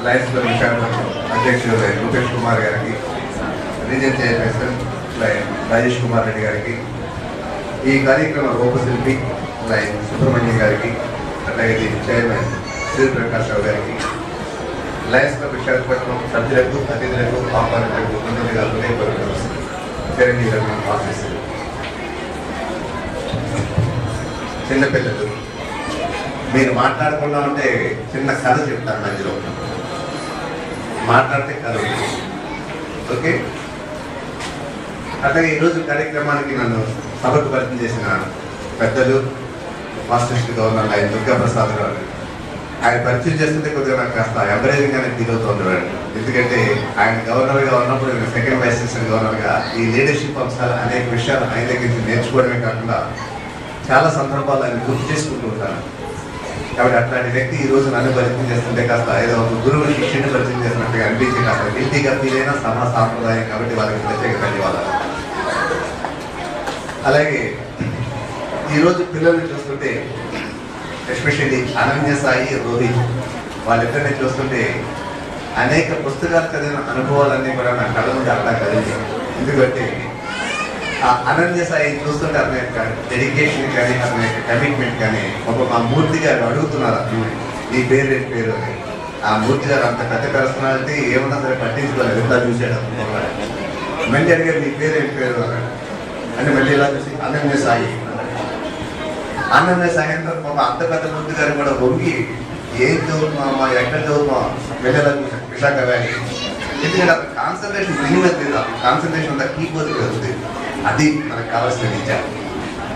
Lions club Visakhapatnam అధ్యక్షుడు రూపేష్ కుమార్ గారికి, region chairperson Rajesh Kumar Reddy గారికి, ఈ కార్యక్రమ రూపశిల్పి సుబ్రహ్మణ్యం గారికి, అట్లాగే చైర్మన్ శ్రీప్రకాష్ రావు గారికి, లయన్స్ క్లబ్ విశాఖపట్నం సభ్యులకు, అతిథులకు, ఆహ్వానితులకు ముందుగా హృదయపూర్వక చిరంజీవి ఆఫీసులు, చిన్నపిల్లలు, మీరు మాట్లాడకుండా ఉంటే చిన్న కథ చెప్తాను మధ్యలో, మాట్లాడితే కథ ఓకే. అట్లాగే ఈరోజు కార్యక్రమానికి నన్ను సభకు పరిచయం చేసిన పెద్దలు మాస్టర్ గవర్నర్ ఆయన దుర్గాప్రసాద్ గారు, ఆయన పరిచయం చేస్తుంటే కొద్దిగా నాకు కాస్త ఎంకరేజింగ్గానే ఫీల్ అవుతుంది. ఎందుకంటే ఆయన గవర్నర్గా ఉన్నప్పుడు నేను సెకండ్ వైస్ ప్రెసిడెంట్ గవర్నర్గా ఈ లీడర్షిప్ అంశాలు అనేక విషయాలు ఆయన దగ్గర నుంచి నేర్చుకోవడమే కాకుండా చాలా సందర్భాలు ఆయన గుర్తు చేసుకుంటూ ఉంటాను. కాబట్టి అట్లాంటి వ్యక్తి ఈరోజు నన్ను పరిచయం చేస్తుంటే కాస్త ఏదో ఒక గురువు శిష్యుని పరిచయం చేసినట్టుగా అనిపించి కాస్త గిల్టీగా ఫీల్ అయినా సభా సాంప్రదాయం కాబట్టి వాళ్ళకి ప్రత్యేక ధన్యవాదాలు. అలాగే ఈరోజు పిల్లల్ని చూస్తుంటే ఎస్పెషల్లీ అనన్య సాయి, రోహిత్ వాళ్ళిద్దరిని చూస్తుంటే అనేక పుస్తకాలు చదివిన అనుభవాలన్నీ కూడా నా కళ్ళ ముందు అలా కలిగి. ఎందుకంటే ఆ అనన్య సాయి చూస్తుంటే అతని యొక్క డెడికేషన్ కానీ అతని యొక్క కమిట్మెంట్ కానీ మా మూర్తి గారు అడుగుతున్నారు నీ పేరు ఏంటి పేరు అని. ఆ మూర్తి గారు అంత పెద్ద పర్సనాలిటీ ఏమన్నా సరే పట్టించుకోలేదు, ఎంత చూశాడు మళ్ళీ అడిగారు నీ పేరు ఏంటి పేరు అన్నాడు. అంటే మళ్ళీ ఇలా చూసి అనన్య సాయి, అనన్య సాయంత్రం ఒక అంత పెద్ద మూర్తి గారు కూడా వంగి ఏం చదువుతున్నామా, ఎక్కడ చదువుతున్నాం వెళ్ళేలా చూసాను విశాఖ వ్యాలీ. ఎందుకంటే అతను కాన్సన్ట్రేషన్ మినిమం లేదు, కాన్సన్ట్రేషన్ అంతా కీపోతే కలుగుతుంది. అది మనకు కావాల్సిన విద్య.